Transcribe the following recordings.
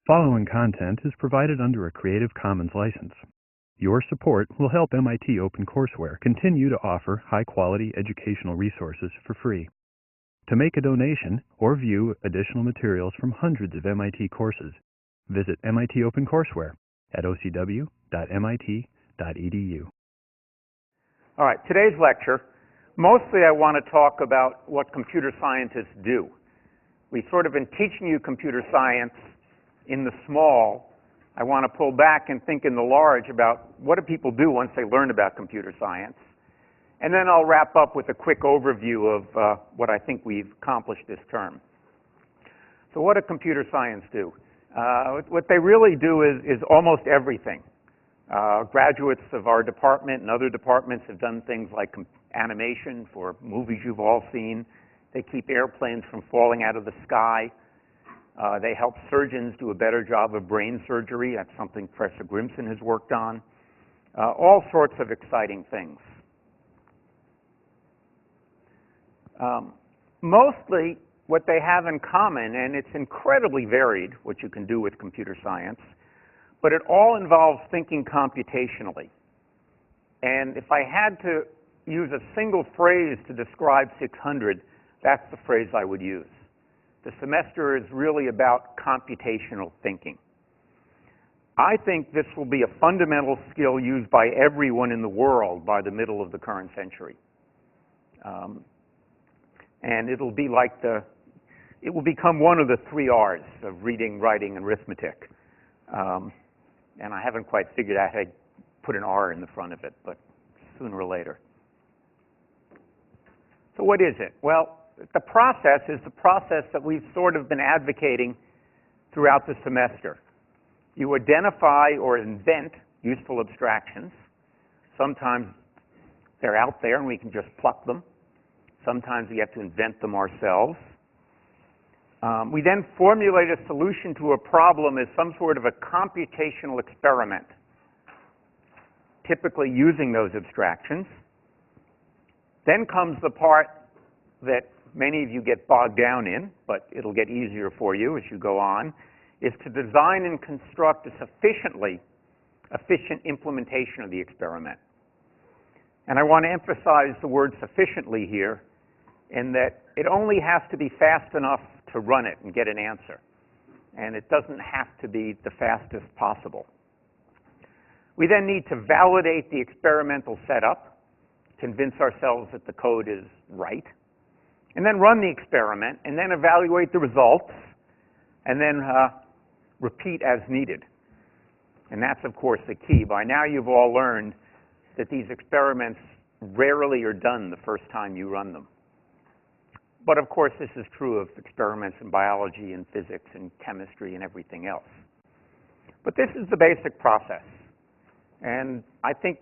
following content is provided under a Creative Commons license. Your support will help MIT OpenCourseware continue to offer high-quality educational resources for free. To make a donation or view additional materials from hundreds of MIT courses, visit MIT OpenCourseware at ocw.mit.edu. All right, today's lecture, mostly I want to talk about what computer scientists do. We've sort of been teaching you computer science in the small. I want to pull back and think in the large about what do people do once they learn about computer science. And then I'll wrap up with a quick overview of what I think we've accomplished this term. So what do computer science do? What they really do is almost everything. Graduates of our department and other departments have done things like animation for movies you've all seen. They keep airplanes from falling out of the sky. They help surgeons do a better job of brain surgery. That's something Professor Grimson has worked on. All sorts of exciting things. Mostly what they have in common, and it's incredibly varied what you can do with computer science, but it all involves thinking computationally. And if I had to use a single phrase to describe 600, that's the phrase I would use. The semester is really about computational thinking. I think this will be a fundamental skill used by everyone in the world by the middle of the current century. And it'll be like it will become one of the 3 R's of reading, writing, and arithmetic. And I haven't quite figured out how to put an R in the front of it, but sooner or later. So what is it? Well, the process is the process that we've sort of been advocating throughout the semester. You identify or invent useful abstractions. Sometimes they're out there and we can just pluck them. Sometimes we have to invent them ourselves. We then formulate a solution to a problem as some sort of a computational experiment, typically using those abstractions. Then comes the part that many of you get bogged down in, but it'll get easier for you as you go on, is to design and construct a sufficiently efficient implementation of the experiment. And I want to emphasize the word sufficiently here, in that it only has to be fast enough to run it and get an answer. And it doesn't have to be the fastest possible. We then need to validate the experimental setup, convince ourselves that the code is right, and then run the experiment, and then evaluate the results, and then repeat as needed. And that's, of course, the key. By now you've all learned that these experiments rarely are done the first time you run them. But of course, this is true of experiments in biology and physics and chemistry and everything else. But this is the basic process. And I think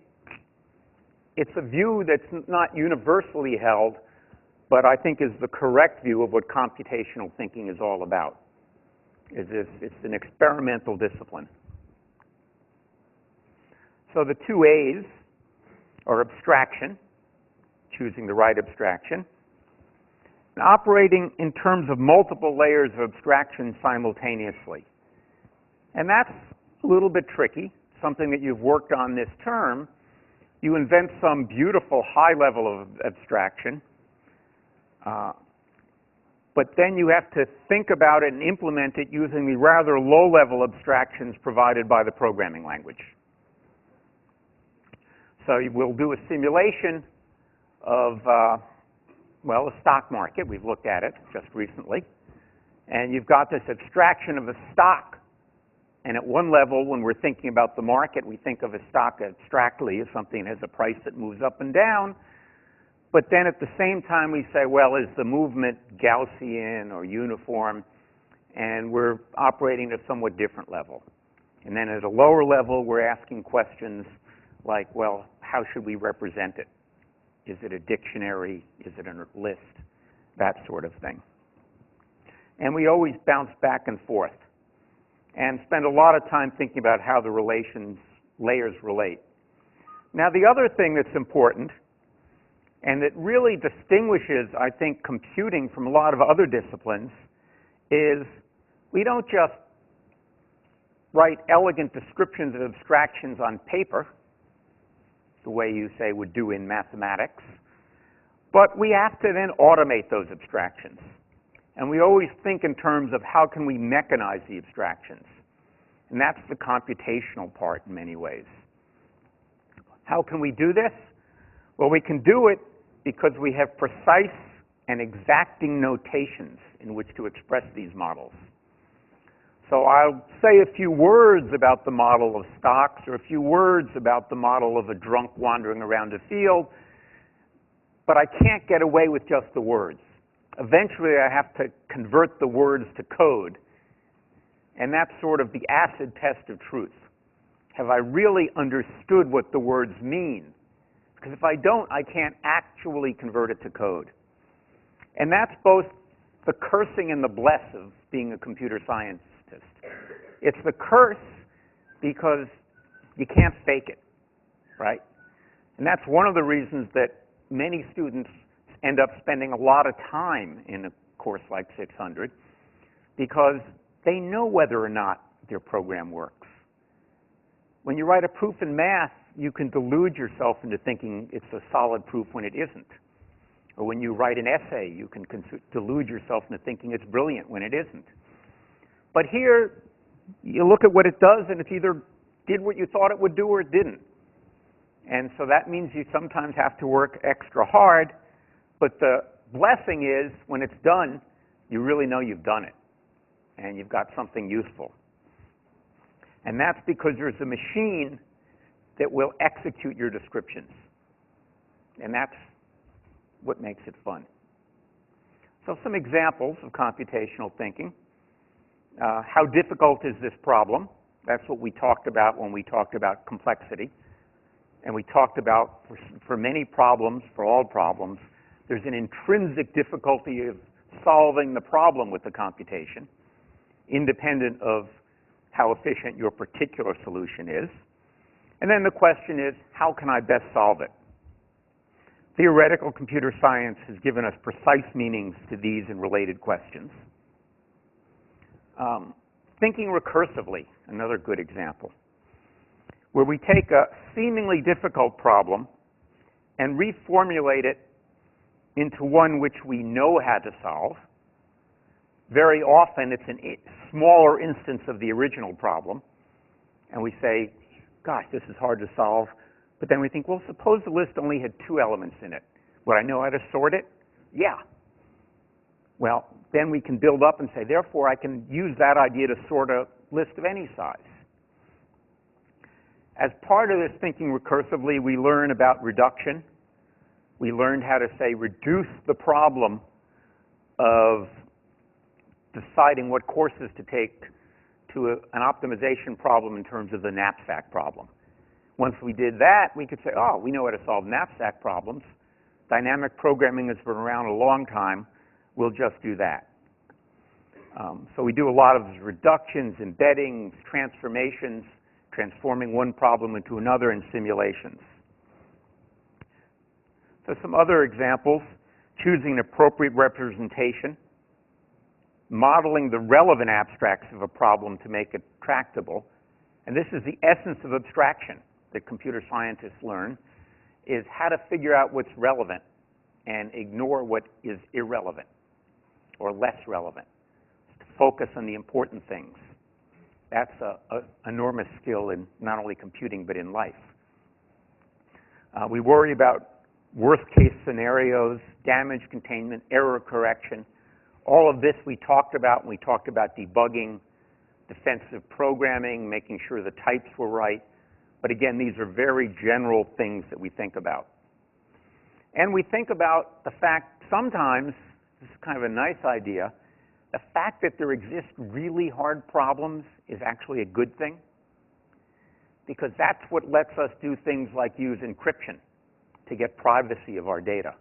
it's a view that's not universally held, but I think is the correct view of what computational thinking is all about. It's an experimental discipline. So the 2 A's are abstraction, choosing the right abstraction, and operating in terms of multiple layers of abstraction simultaneously. And that's a little bit tricky, something that you've worked on this term. You invent some beautiful high level of abstraction, but then you have to think about it and implement it using the rather low-level abstractions provided by the programming language. So we'll do a simulation of well, a stock market. We've looked at it just recently. And you've got this abstraction of a stock. And at one level, when we're thinking about the market, we think of a stock abstractly as something that has a price that moves up and down. But then at the same time, we say, well, is the movement Gaussian or uniform? And we're operating at a somewhat different level. And then at a lower level, we're asking questions like, well, how should we represent it? Is it a dictionary? Is it a list? That sort of thing. And we always bounce back and forth and spend a lot of time thinking about how the layers relate. Now, the other thing that's important, and that really distinguishes, I think, computing from a lot of other disciplines, is we don't just write elegant descriptions of abstractions on paper, the way you, say, would do in mathematics. But we have to then automate those abstractions. And we always think in terms of how can we mechanize the abstractions. And that's the computational part in many ways. How can we do this? Well, we can do it because we have precise and exacting notations in which to express these models. So I'll say a few words about the model of stocks, or a few words about the model of a drunk wandering around a field, but I can't get away with just the words. Eventually, I have to convert the words to code, and that's sort of the acid test of truth. Have I really understood what the words mean? Because if I don't, I can't actually convert it to code. And that's both the cursing and the bless of being a computer scientist. It's the curse because you can't fake it, right? And that's one of the reasons that many students end up spending a lot of time in a course like 600, because they know whether or not their program works. When you write a proof in math, you can delude yourself into thinking it's a solid proof when it isn't. Or when you write an essay, you can delude yourself into thinking it's brilliant when it isn't. But here, you look at what it does, and it either did what you thought it would do or it didn't. And so that means you sometimes have to work extra hard, but the blessing is when it's done, you really know you've done it, and you've got something useful. And that's because there's a machine that will execute your descriptions. And that's what makes it fun. So some examples of computational thinking. How difficult is this problem? That's what we talked about when we talked about complexity. And we talked about, for many problems, for all problems, there's an intrinsic difficulty of solving the problem with the computation, independent of how efficient your particular solution is. And then the question is, how can I best solve it? Theoretical computer science has given us precise meanings to these and related questions. Thinking recursively, another good example, where we take a seemingly difficult problem and reformulate it into one which we know how to solve. Very often it's a smaller instance of the original problem, and we say, gosh, this is hard to solve. But then we think, well, suppose the list only had 2 elements in it. Would I know how to sort it? Yeah. Well, then we can build up and say, therefore, I can use that idea to sort a list of any size. As part of this thinking recursively, we learn about reduction. We learned how to, say, reduce the problem of deciding what courses to take to an optimization problem in terms of the knapsack problem. Once we did that, we could say, oh, we know how to solve knapsack problems. Dynamic programming has been around a long time. We'll just do that. So we do a lot of reductions, embeddings, transformations, transforming one problem into another in simulations. So some other examples: choosing an appropriate representation, modeling the relevant abstracts of a problem to make it tractable. And this is the essence of abstraction that computer scientists learn, is how to figure out what's relevant and ignore what is irrelevant or less relevant, to focus on the important things. That's an enormous skill in not only computing but in life. We worry about worst-case scenarios, damage containment, error correction. All of this we talked about when we talked about debugging, defensive programming, making sure the types were right. But again, these are very general things that we think about. And we think about the fact sometimes, this is kind of a nice idea, the fact that there exist really hard problems is actually a good thing, because that's what lets us do things like use encryption to get privacy of our data,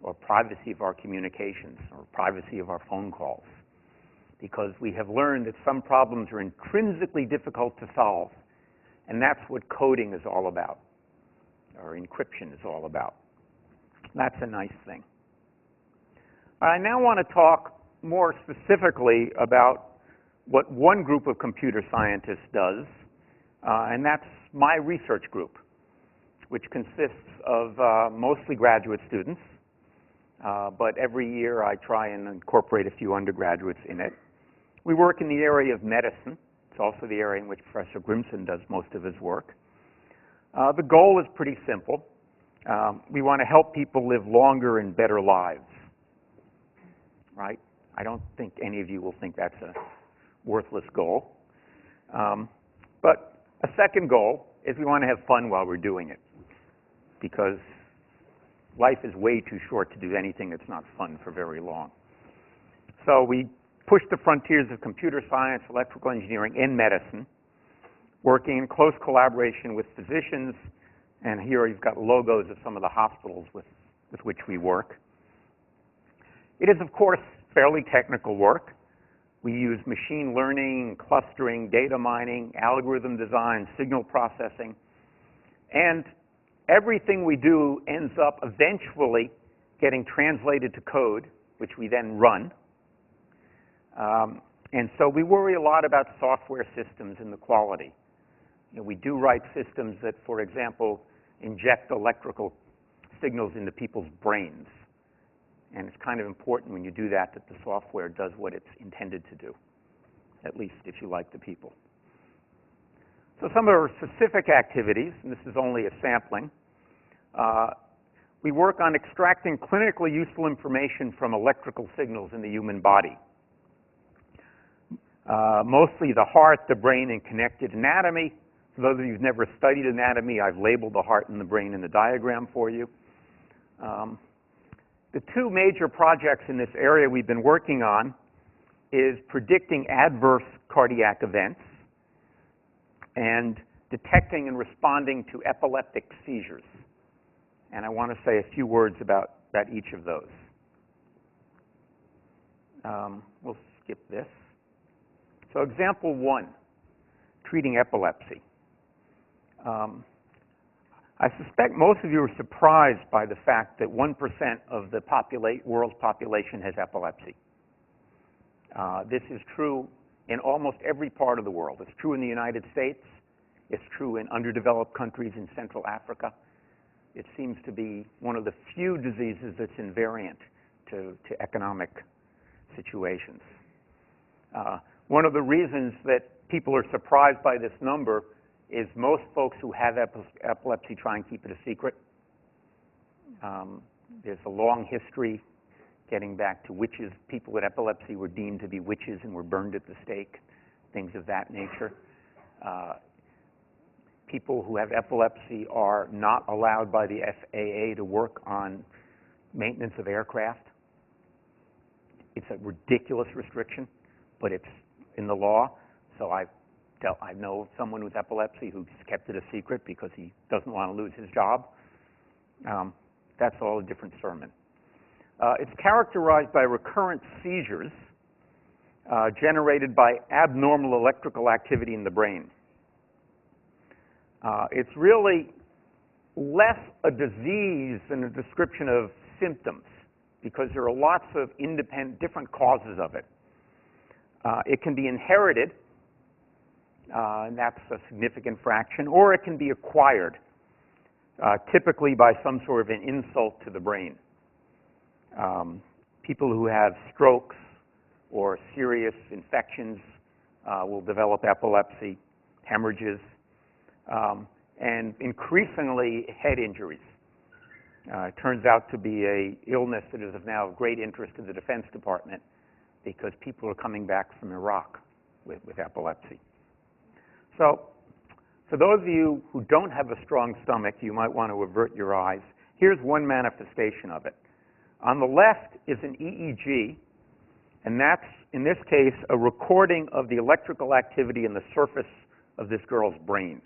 or privacy of our communications, or privacy of our phone calls. Because we have learned that some problems are intrinsically difficult to solve, and that's what coding is all about, or encryption is all about. That's a nice thing. I now want to talk more specifically about what one group of computer scientists does, and that's my research group, which consists of mostly graduate students, but every year I try and incorporate a few undergraduates in it. We work in the area of medicine. It's also the area in which Professor Grimson does most of his work. The goal is pretty simple. We want to help people live longer and better lives, right? I don't think any of you will think that's a worthless goal. But a second goal is we want to have fun while we're doing it, because life is way too short to do anything that's not fun for very long. So we push the frontiers of computer science, electrical engineering, and medicine, working in close collaboration with physicians, and here you've got logos of some of the hospitals with which we work. It is, of course, fairly technical work. We use machine learning, clustering, data mining, algorithm design, signal processing, and everything we do ends up eventually getting translated to code, which we then run. And so we worry a lot about software systems and the quality. You know, we do write systems that, for example, inject electrical signals into people's brains. And it's kind of important when you do that the software does what it's intended to do, at least if you like the people. So some of our specific activities, and this is only a sampling, we work on extracting clinically useful information from electrical signals in the human body. Mostly the heart, the brain, and connected anatomy. For those of you who've never studied anatomy, I've labeled the heart and the brain in the diagram for you. The two major projects in this area we've been working on is predicting adverse cardiac events and detecting and responding to epileptic seizures. And I want to say a few words about each of those. We'll skip this. So example 1, treating epilepsy. I suspect most of you are surprised by the fact that 1% of the world's population has epilepsy. This is true in almost every part of the world. It's true in the United States. It's true in underdeveloped countries in Central Africa. It seems to be one of the few diseases that's invariant to economic situations. One of the reasons that people are surprised by this number is most folks who have epilepsy try and keep it a secret. There's a long history getting back to witches. People with epilepsy were deemed to be witches and were burned at the stake, things of that nature. People who have epilepsy are not allowed by the FAA to work on maintenance of aircraft. It's a ridiculous restriction, but it's in the law. So I know someone with epilepsy who's kept it a secret because he doesn't want to lose his job. That's all a different sermon. It's characterized by recurrent seizures generated by abnormal electrical activity in the brain. It's really less a disease than a description of symptoms, because there are lots of different causes of it. It can be inherited, and that's a significant fraction, or it can be acquired, typically by some sort of an insult to the brain. People who have strokes or serious infections will develop epilepsy, hemorrhages, and increasingly head injuries. It turns out to be an illness that is of now of great interest to the Defense Department because people are coming back from Iraq with epilepsy. So for those of you who don't have a strong stomach, you might want to avert your eyes. Here's one manifestation of it. On the left is an EEG, and that's, in this case, a recording of the electrical activity in the surface of this girl's brain.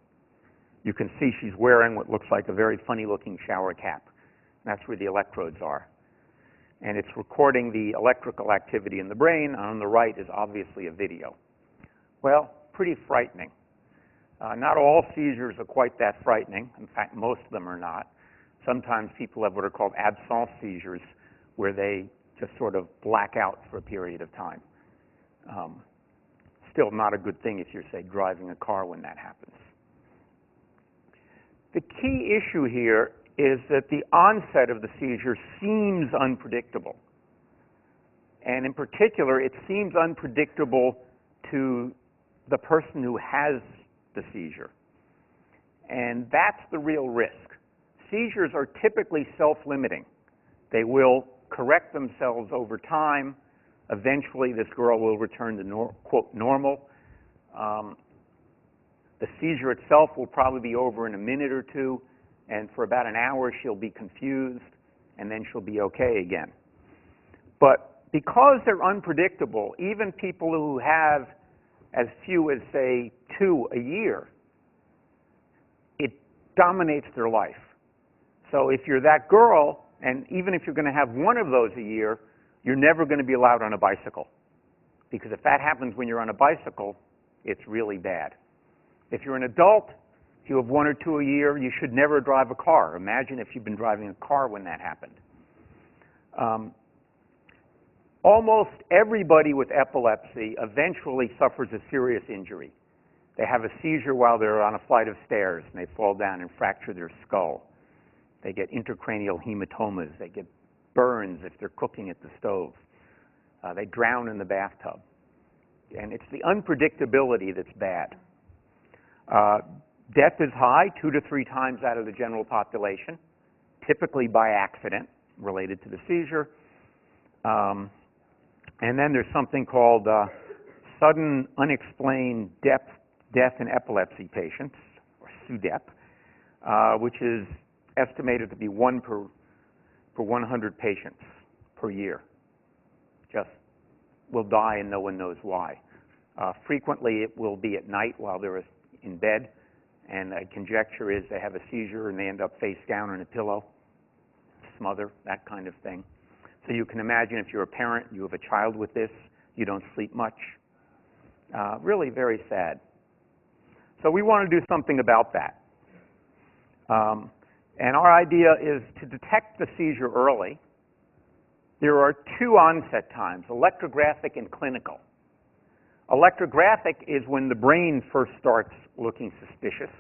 You can see she's wearing what looks like a very funny-looking shower cap. That's where the electrodes are. And it's recording the electrical activity in the brain. On the right is obviously a video. Well, pretty frightening. Not all seizures are quite that frightening. In fact, most of them are not. Sometimes people have what are called absence seizures, where they just sort of black out for a period of time. still not a good thing if you're, say, driving a car when that happens. The key issue here is that the onset of the seizure seems unpredictable. And in particular, it seems unpredictable to the person who has the seizure. And that's the real risk. Seizures are typically self-limiting. They will correct themselves over time. Eventually, this girl will return to quote, normal. The seizure itself will probably be over in a minute or two, and for about an hour she'll be confused, and then she'll be okay again. But because they're unpredictable, even people who have as few as, say, 2 a year, it dominates their life. So if you're that girl, and even if you're going to have 1 of those a year, you're never going to be allowed on a bicycle. Because if that happens when you're on a bicycle, it's really bad. If you're an adult, if you have 1 or 2 a year, you should never drive a car. Imagine if you've been driving a car when that happened. Almost everybody with epilepsy eventually suffers a serious injury. They have a seizure while they're on a flight of stairs, and they fall down and fracture their skull. They get intracranial hematomas. They get burns if they're cooking at the stove. They drown in the bathtub. And it's the unpredictability that's bad. Death is high, 2 to 3 times out of the general population, typically by accident related to the seizure. And then there's something called sudden unexplained death in epilepsy patients, or SUDEP, which is estimated to be 1 per 100 patients per year. Just will die and no one knows why. Frequently it will be at night while they're in bed, and a conjecture is they have a seizure and they end up face down on a pillow, smother, that kind of thing. So you can imagine if you're a parent, you have a child with this, you don't sleep much. Really very sad. So we want to do something about that. And our idea is to detect the seizure early. There are 2 onset times, electrographic and clinical. Electrographic is when the brain first starts looking suspicious,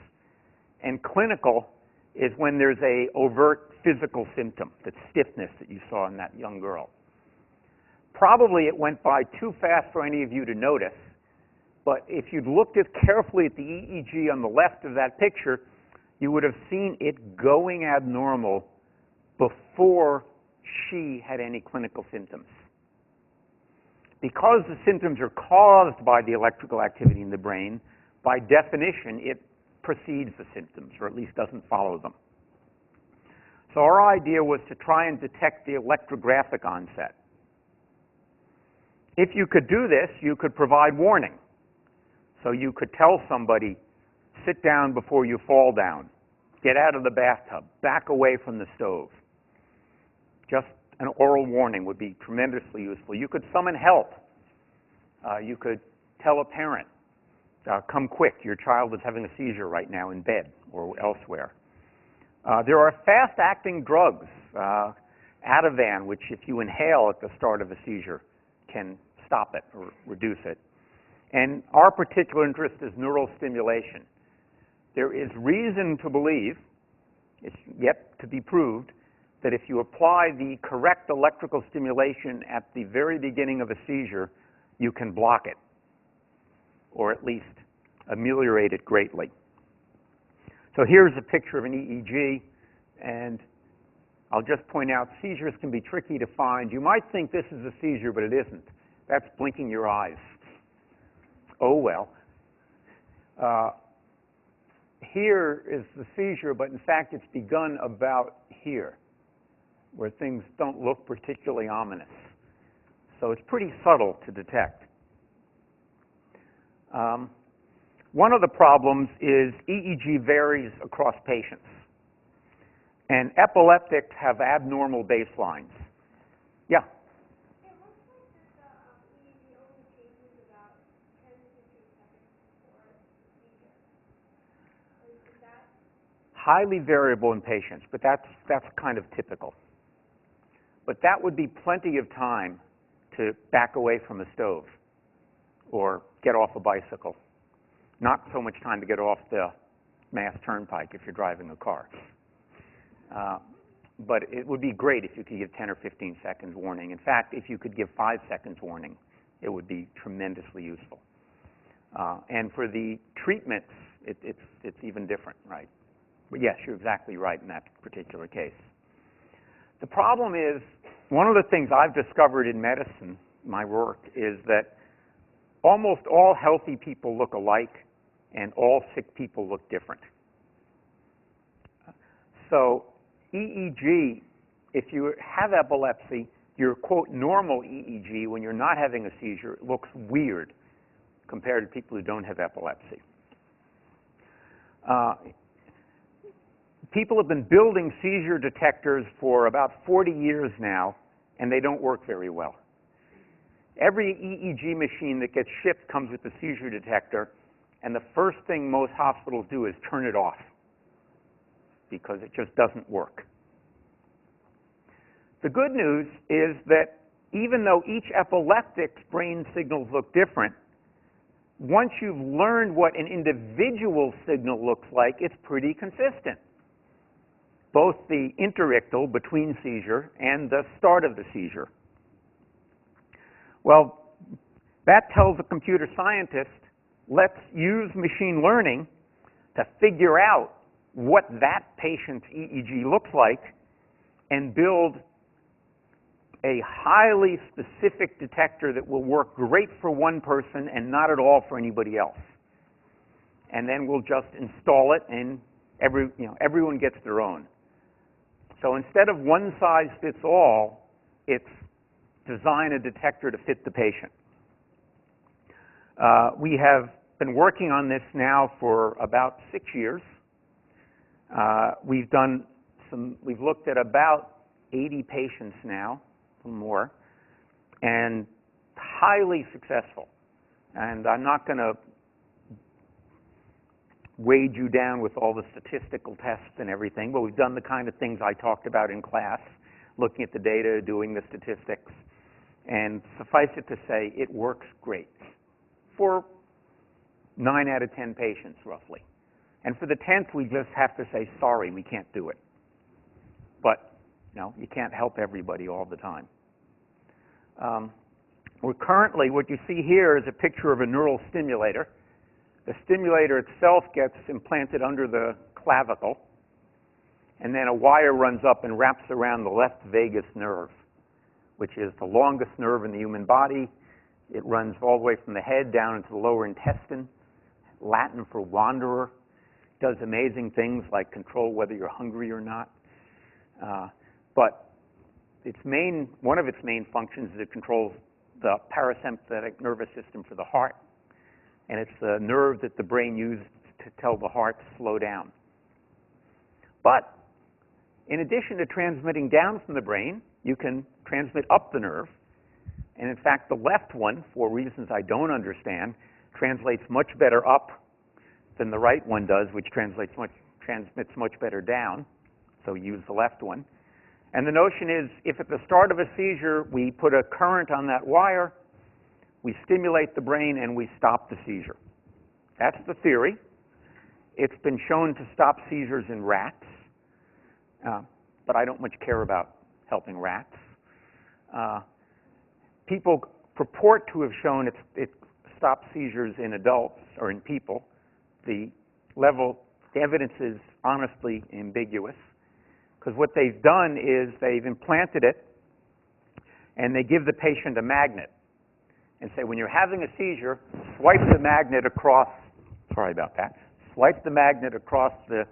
and clinical is when there's a overt physical symptom, that stiffness that you saw in that young girl. Probably it went by too fast for any of you to notice, but if you'd looked carefully at the EEG on the left of that picture, you would have seen it going abnormal before she had any clinical symptoms. Because the symptoms are caused by the electrical activity in the brain, by definition, it precedes the symptoms, or at least doesn't follow them. So our idea was to try and detect the electrographic onset. If you could do this, you could provide warning. So you could tell somebody, sit down before you fall down, get out of the bathtub, back away from the stove. Just an oral warning would be tremendously useful. You could summon help. You could tell a parent, come quick, your child is having a seizure right now in bed or elsewhere. There are fast-acting drugs, Ativan, which if you inhale at the start of a seizure can stop it or reduce it. And our particular interest is neural stimulation. There is reason to believe, it's yet to be proved, that if you apply the correct electrical stimulation at the very beginning of a seizure, you can block it, or at least ameliorate it greatly. So here's a picture of an EEG, and I'll just point out seizures can be tricky to find. You might think this is a seizure, but it isn't. That's blinking your eyes. Oh well. Here is the seizure, but in fact it's begun about here, where things don't look particularly ominous. So it's pretty subtle to detect. One of the problems is EEG varies across patients. And epileptics have abnormal baselines. Yeah? It looks like that the EEG only changes about 10 to 15 seconds before seizure. Is that? Highly variable in patients, but that's kind of typical. But that would be plenty of time to back away from a stove or get off a bicycle. Not so much time to get off the Mass Turnpike if you're driving a car. But it would be great if you could give 10 or 15 seconds warning. In fact, if you could give 5 seconds warning, it would be tremendously useful. And for the treatments, it's even different, right? But yes, you're exactly right in that particular case. The problem is, one of the things I've discovered in medicine, my work, is that almost all healthy people look alike and all sick people look different. So EEG, if you have epilepsy, your, quote, normal EEG, when you're not having a seizure, looks weird compared to people who don't have epilepsy. People have been building seizure detectors for about 40 years now, and they don't work very well. Every EEG machine that gets shipped comes with a seizure detector, and the first thing most hospitals do is turn it off because it just doesn't work. The good news is that even though each epileptic's brain signals look different, once you've learned what an individual signal looks like, it's pretty consistent. Both the interictal, between seizure, and the start of the seizure. Well, that tells a computer scientist, let's use machine learning to figure out what that patient's EEG looks like and build a highly specific detector that will work great for one person and not at all for anybody else. And then we'll just install it, and everyone gets their own. So instead of one size fits all, it's design a detector to fit the patient. We have been working on this now for about 6 years. We've looked at about 80 patients now, or more, and highly successful. And I'm not going to wade you down with all the statistical tests and everything, but we've done the kind of things I talked about in class, looking at the data, doing the statistics, and suffice it to say, it works great for 9 out of 10 patients, roughly. And for the 10th, we just have to say, sorry, we can't do it. But, you can't help everybody all the time. We're currently, what you see here is a picture of a neural stimulator. The stimulator itself gets implanted under the clavicle, and then a wire runs up and wraps around the left vagus nerve, which is the longest nerve in the human body. It runs all the way from the head down into the lower intestine, Latin for wanderer. It does amazing things like control whether you're hungry or not. But one of its main functions is it controls the parasympathetic nervous system for the heart. And it's the nerve that the brain uses to tell the heart to slow down. But in addition to transmitting down from the brain, you can transmit up the nerve. And in fact, the left one, for reasons I don't understand, translates much better up than the right one does, which transmits much better down. So use the left one. And the notion is, if at the start of a seizure we put a current on that wire, we stimulate the brain and we stop the seizure. That's the theory. It's been shown to stop seizures in rats, but I don't much care about helping rats. People purport to have shown it stops seizures in adults or in people. The evidence is honestly ambiguous, because what they've done is they've implanted it and they give the patient a magnet and say, when you're having a seizure, swipe the magnet across, swipe the magnet across the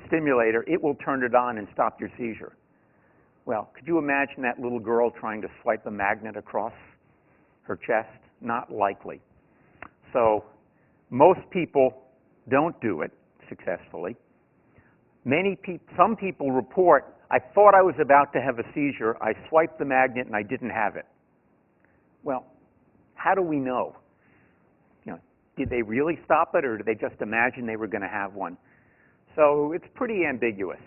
stimulator, it will turn it on and stop your seizure. Well, could you imagine that little girl trying to swipe a magnet across her chest? Not likely. So most people don't do it successfully. Some people report, I thought I was about to have a seizure, I swiped the magnet and I didn't have it. Well, how do we know? Did they really stop it, or did they just imagine they were going to have one? So it's pretty ambiguous.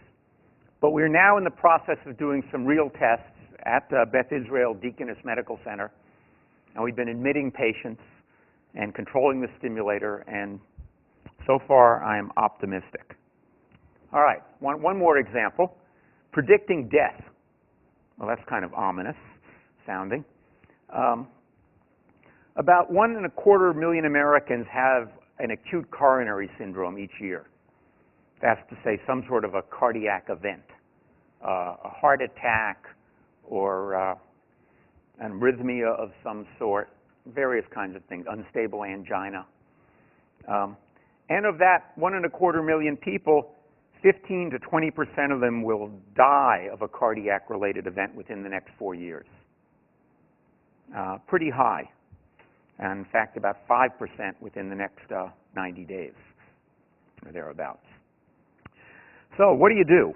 But we're now in the process of doing some real tests at Beth Israel Deaconess Medical Center, and we've been admitting patients. and controlling the stimulator, and so far I am optimistic. All right, one more example. Predicting death. Well, that's kind of ominous sounding. About 1.25 million Americans have an acute coronary syndrome each year. That's to say some sort of a cardiac event, a heart attack or an arrhythmia of some sort, various kinds of things, unstable angina. And of that 1.25 million people, 15 to 20% of them will die of a cardiac-related event within the next 4 years. Pretty high. And in fact, about 5% within the next 90 days, or thereabouts. So what do?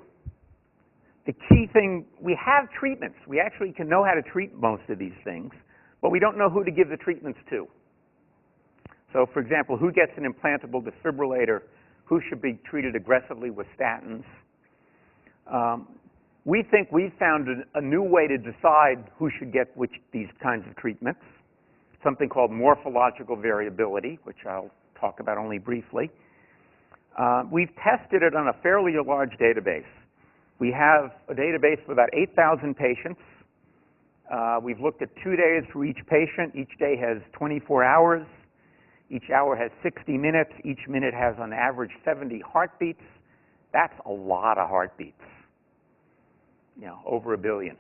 The key thing, we have treatments. We actually can know how to treat most of these things, but we don't know who to give the treatments to. So, for example, who gets an implantable defibrillator? Who should be treated aggressively with statins? We think we've found a new way to decide who should get these kinds of treatments, something called morphological variability, which I'll talk about only briefly. We've tested it on a fairly large database. We have a database with about 8,000 patients. We've looked at 2 days for each patient. Each day has 24 hours. Each hour has 60 minutes. Each minute has, on average, 70 heartbeats. That's a lot of heartbeats, over 1 billion.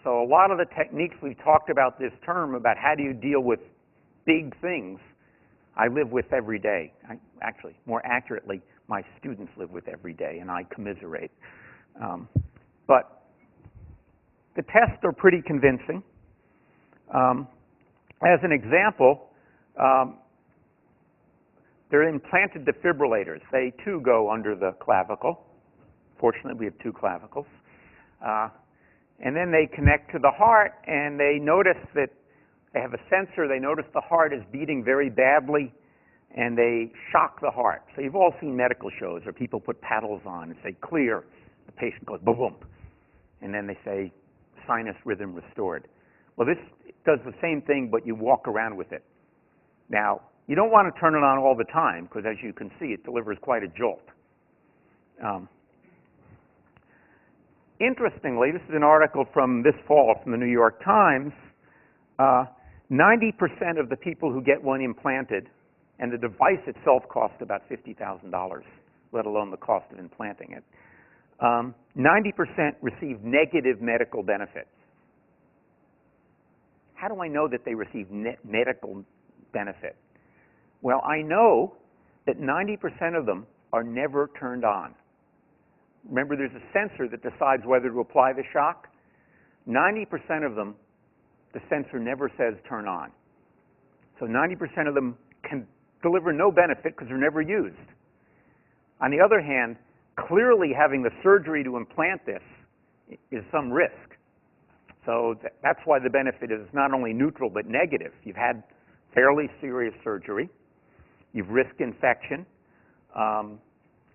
So a lot of the techniques we've talked about this term, about how do you deal with big things, I live with every day. Actually, more accurately, my students live with every day, and I commiserate. But the tests are pretty convincing. As an example, they're implanted defibrillators. They, too, go under the clavicle. Fortunately, we have 2 clavicles. And then they connect to the heart, and they notice that they have a sensor. They notice the heart is beating very badly, and they shock the heart. So you've all seen medical shows where people put paddles on and say, clear. The patient goes, boom, boom. And then they say, sinus rhythm restored. Well, this does the same thing, but you walk around with it. Now, you don't want to turn it on all the time, because as you can see, it delivers quite a jolt. Interestingly, this is an article from this fall from the New York Times. 90% of the people who get one implanted, and the device itself costs about $50,000, let alone the cost of implanting it, 90% receive negative medical benefits. How do I know that they receive medical benefit? Well, I know that 90% of them are never turned on. Remember, there's a sensor that decides whether to apply the shock. 90% of them, the sensor never says turn on. So 90% of them can deliver no benefit because they're never used. On the other hand, clearly having the surgery to implant this is some risk. So that's why the benefit is not only neutral but negative. You've had fairly serious surgery. You've risked infection.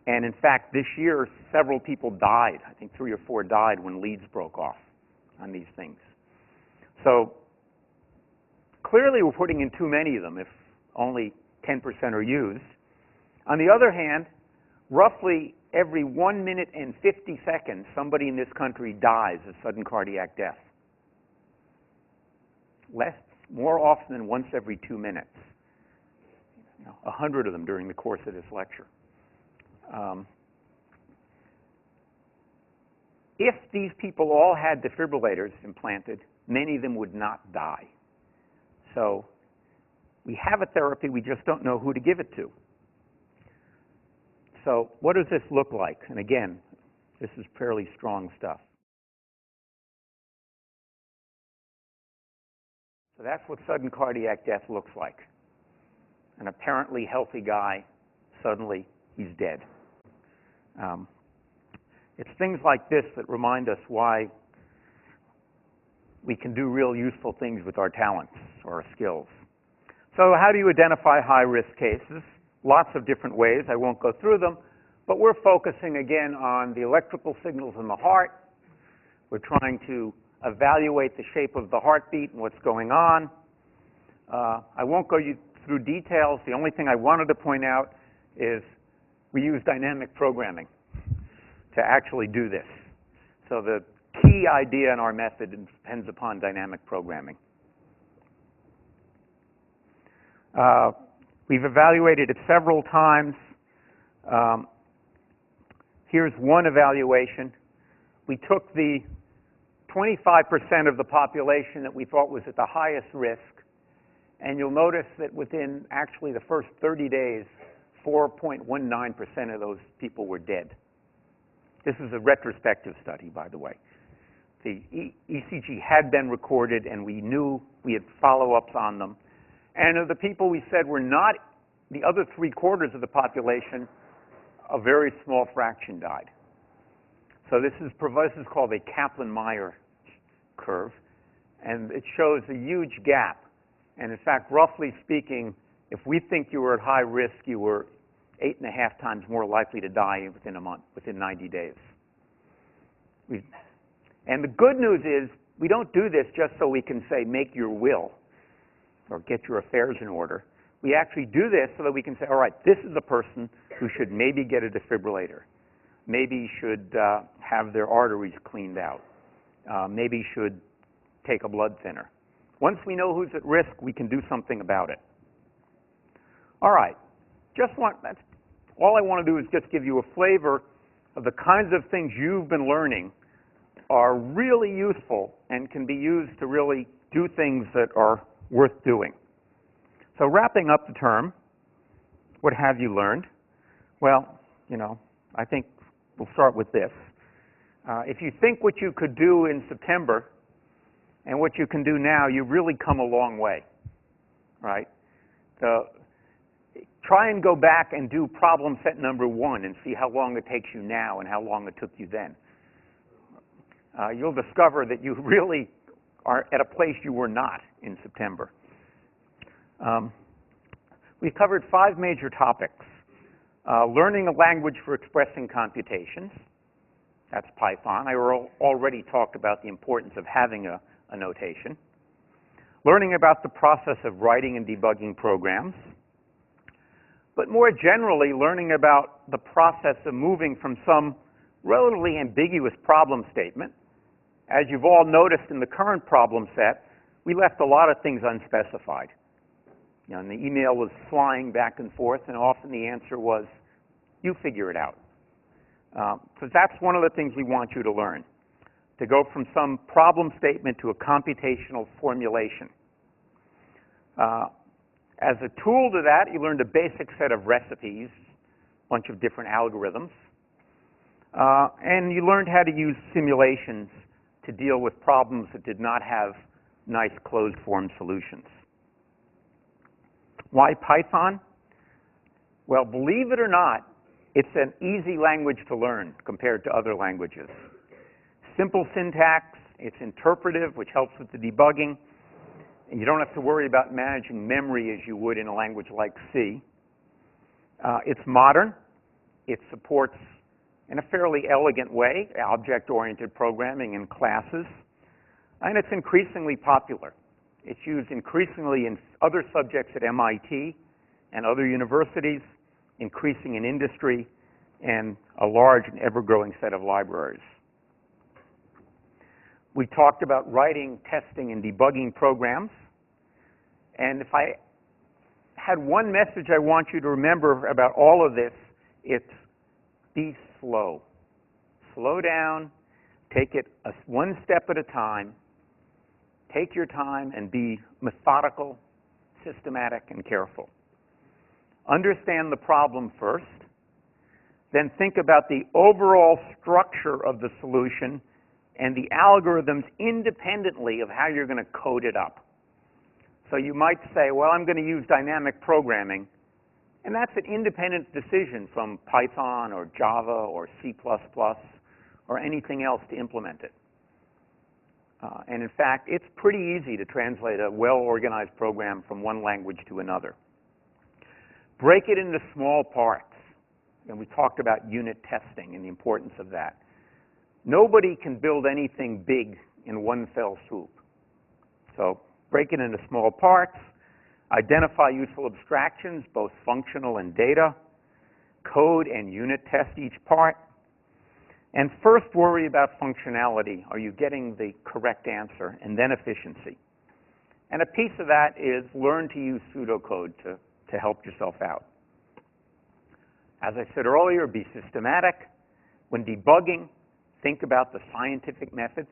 And in fact, this year, several people died. I think 3 or 4 died when leads broke off on these things. So clearly we're putting in too many of them if only 10% are used. On the other hand, roughly every 1 minute and 50 seconds, somebody in this country dies of sudden cardiac death. More often than once every 2 minutes. 100 of them during the course of this lecture. If these people all had defibrillators implanted, many of them would not die. So we have a therapy, we just don't know who to give it to. So what does this look like? And again, this is fairly strong stuff. So that's what sudden cardiac death looks like. An apparently healthy guy, suddenly he's dead. It's things like this that remind us why we can do real useful things with our talents or our skills. So how do you identify high-risk cases? Lots of different ways. I won't go through them, but we're focusing again on the electrical signals in the heart. We're trying to evaluate the shape of the heartbeat and what's going on. I won't go through details. The only thing I wanted to point out is we use dynamic programming to actually do this. So the key idea in our method depends upon dynamic programming. We've evaluated it several times. Here's one evaluation. We took the 25% of the population that we thought was at the highest risk, and you'll notice that within actually the first 30 days, 4.19% of those people were dead. This is a retrospective study, by the way. The ECG had been recorded, and we knew we had follow-ups on them. And of the people we said were not, the other 3/4 of the population, a very small fraction died. So this is called a Kaplan-Meier curve, and it shows a huge gap. And in fact, roughly speaking, if we think you were at high risk, you were 8.5 times more likely to die within a month, within 90 days. And the good news is, we don't do this just so we can say, make your will, or get your affairs in order. We actually do this so that we can say, all right, this is a person who should maybe get a defibrillator, maybe should have their arteries cleaned out, maybe should take a blood thinner. Once we know who's at risk, we can do something about it. All right, that's all I want to do is just give you a flavor of the kinds of things you've been learning are really useful and can be used to really do things that are worth doing. So wrapping up the term, what have you learned? Well, I think we'll start with this. If you think what you could do in September and what you can do now, you've really come a long way, right? Try and go back and do problem set number 1 and see how long it takes you now and how long it took you then. You'll discover that you really are at a place you were not in September. We've covered 5 major topics. Learning a language for expressing computations. That's Python. I already talked about the importance of having a notation. Learning about the process of writing and debugging programs. But more generally, learning about the process of moving from some relatively ambiguous problem statement. As you've all noticed in the current problem set, we left a lot of things unspecified. And the email was flying back and forth, and often the answer was, you figure it out. So that's one of the things we want you to learn, to go from some problem statement to a computational formulation. As a tool to that, you learned a basic set of recipes, a bunch of different algorithms, and you learned how to use simulations to deal with problems that did not have nice closed-form solutions. Why Python? Well, believe it or not, it's an easy language to learn compared to other languages. Simple syntax, it's interpretive, which helps with the debugging, and you don't have to worry about managing memory as you would in a language like C. It's modern. It supports, in a fairly elegant way, object-oriented programming in classes, and it's increasingly popular. It's used increasingly in other subjects at MIT and other universities, increasing in industry, and a large and ever-growing set of libraries. We talked about writing, testing, and debugging programs. And if I had one message I want you to remember about all of this, it's be slow. Slow down, take it one step at a time. Take your time and be methodical, systematic, and careful. Understand the problem first, then think about the overall structure of the solution and the algorithms independently of how you're going to code it up. So you might say, well, I'm going to use dynamic programming, and that's an independent decision from Python or Java or C++ or anything else to implement it. And in fact, it's pretty easy to translate a well-organized program from one language to another. Break it into small parts. And we talked about unit testing and the importance of that. Nobody can build anything big in one fell swoop. So break it into small parts, Identify useful abstractions, both functional and data. Code and unit test each part. And first worry about functionality. Are you getting the correct answer? And then efficiency. And a piece of that is learn to use pseudocode to help yourself out. As I said earlier, be systematic. When debugging, think about the scientific method.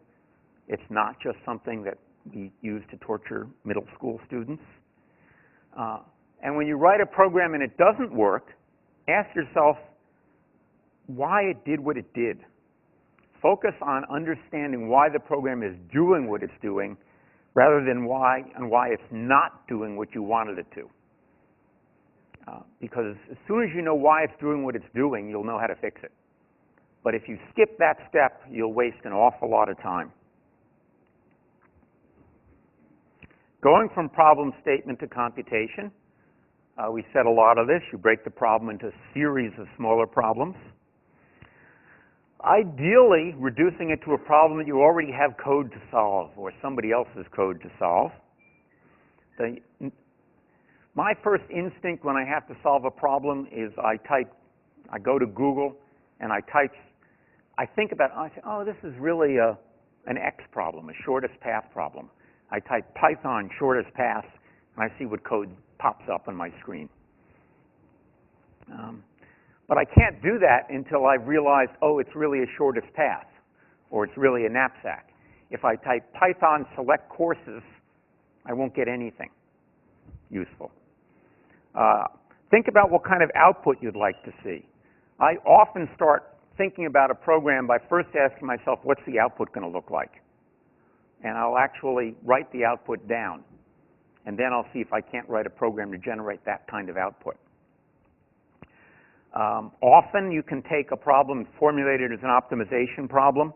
It's not just something that we use to torture middle school students. And when you write a program and it doesn't work, ask yourself why it did what it did. Focus on understanding why the program is doing what it's doing rather than why it's not doing what you wanted it to. Because as soon as you know why it's doing what it's doing, you'll know how to fix it. But if you skip that step, you'll waste an awful lot of time. Going from problem statement to computation, we said a lot of this. You break the problem into a series of smaller problems. Ideally, reducing it to a problem that you already have code to solve or somebody else's code to solve. My first instinct when I have to solve a problem is I go to Google and I think about, I say, oh, this is really an X problem, a shortest path problem. I type Python shortest path and I see what code pops up on my screen. But I can't do that until I've realized, oh, it's really a shortest path, or it's really a knapsack. If I type Python select courses, I won't get anything useful. Think about what kind of output you'd like to see. I often start thinking about a program by first asking myself, what's the output going to look like? And I'll actually write the output down. And then I'll see if I can't write a program to generate that kind of output. Often you can take a problem, formulate it as an optimization problem.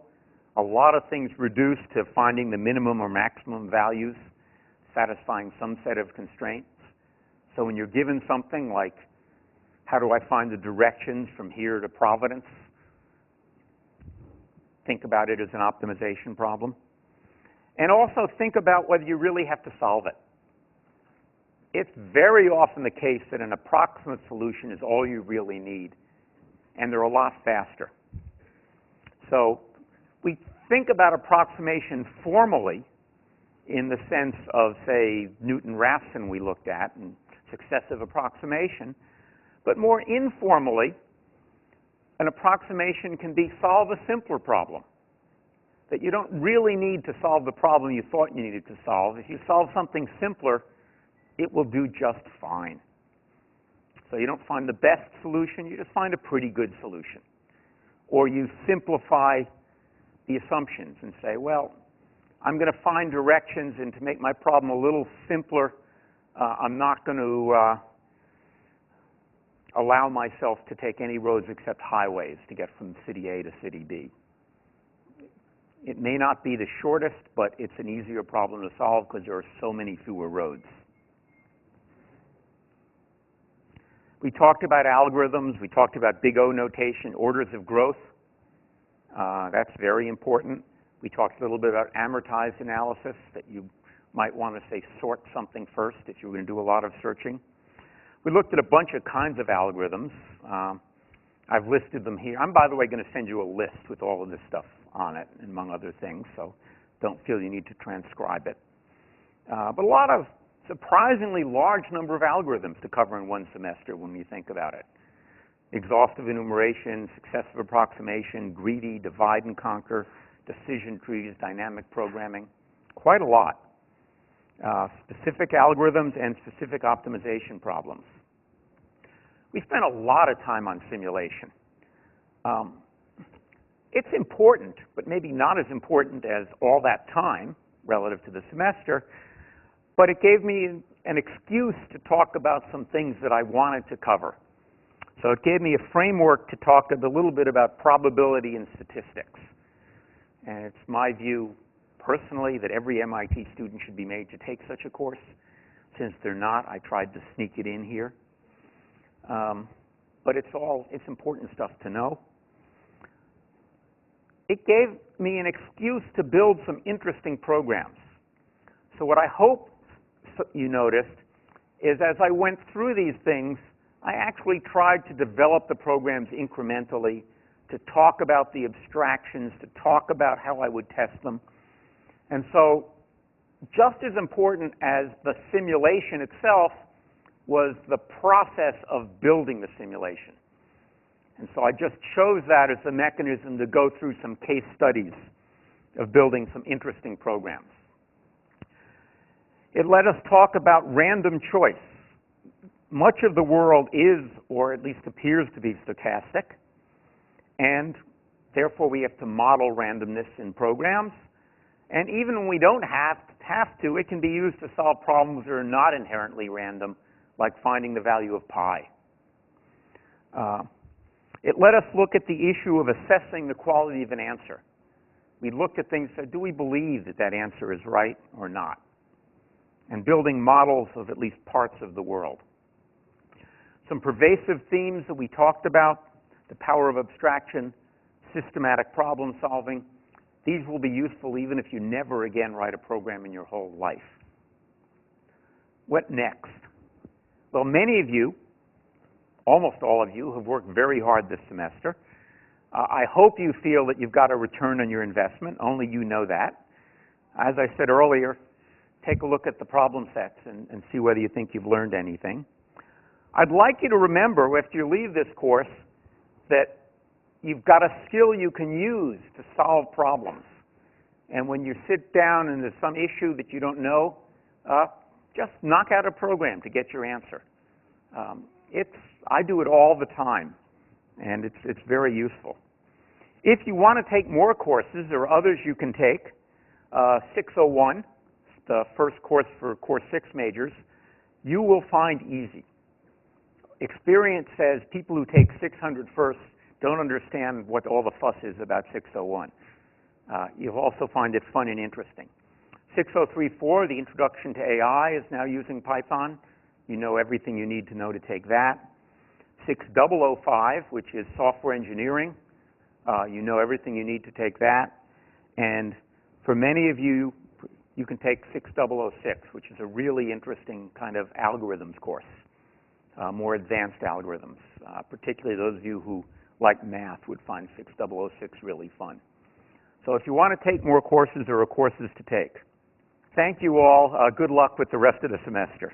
A lot of things reduce to finding the minimum or maximum values, satisfying some set of constraints. So when you're given something like, how do I find the directions from here to Providence? Think about it as an optimization problem. And also think about whether you really have to solve it. It's very often the case that an approximate solution is all you really need, and they're a lot faster. So we think about approximation formally in the sense of, say, Newton-Raphson we looked at, and successive approximation, but more informally, an approximation can be solve a simpler problem. That you don't really need to solve the problem you thought you needed to solve. If you solve something simpler, it will do just fine. So you don't find the best solution, you just find a pretty good solution. Or you simplify the assumptions and say, well, I'm going to find directions, and to make my problem a little simpler, I'm not going to allow myself to take any roads except highways to get from city A to city B. It may not be the shortest, but it's an easier problem to solve because there are so many fewer roads. We talked about algorithms. We talked about big O notation, orders of growth. That's very important. We talked a little bit about amortized analysis, that you might want to, say, sort something first if you're going to do a lot of searching. We looked at a bunch of kinds of algorithms. I've listed them here. I'm, by the way, going to send you a list with all of this stuff on it, among other things, so don't feel you need to transcribe it. But a lot of surprisingly large number of algorithms to cover in one semester when you think about it. Exhaustive enumeration, successive approximation, greedy, divide and conquer, decision trees, dynamic programming, quite a lot. Specific algorithms and specific optimization problems. We spent a lot of time on simulation. It's important, but maybe not as important as all that time relative to the semester, but it gave me an excuse to talk about some things that I wanted to cover. So it gave me a framework to talk a little bit about probability and statistics. And it's my view, personally, that every MIT student should be made to take such a course. Since they're not, I tried to sneak it in here. But it's important stuff to know. It gave me an excuse to build some interesting programs. So what I hope you noticed is as I went through these things, I actually tried to develop the programs incrementally, to talk about the abstractions, to talk about how I would test them. And so just as important as the simulation itself was the process of building the simulation. And so I just chose that as a mechanism to go through some case studies of building some interesting programs. It let us talk about random choice. Much of the world is, or at least appears to be, stochastic, and therefore we have to model randomness in programs. And even when we don't have to, it can be used to solve problems that are not inherently random, like finding the value of pi. It let us look at the issue of assessing the quality of an answer. We looked at things and said, do we believe that that answer is right or not? And building models of at least parts of the world. Some pervasive themes that we talked about: the power of abstraction, systematic problem solving. These will be useful even if you never again write a program in your whole life. What next? Well, many of you, almost all of you, have worked very hard this semester. I hope you feel that you've got a return on your investment. Only you know that. As I said earlier, take a look at the problem sets and see whether you think you've learned anything. I'd like you to remember, after you leave this course, that you've got a skill you can use to solve problems. And when you sit down and there's some issue that you don't know, just knock out a program to get your answer. I do it all the time, and it's very useful. If you want to take more courses, there are others you can take. 601, the first course for Course 6 majors, you will find easy. Experience says people who take 600 first don't understand what all the fuss is about 601. You'll also find it fun and interesting. 6034, the Introduction to AI, is now using Python. You know everything you need to know to take that. 6005, which is software engineering, you know everything you need to take that. And for many of you, you can take 6006, which is a really interesting kind of algorithms course, more advanced algorithms. Particularly those of you who like math would find 6006 really fun. So if you want to take more courses, there are courses to take. Thank you all. Good luck with the rest of the semester.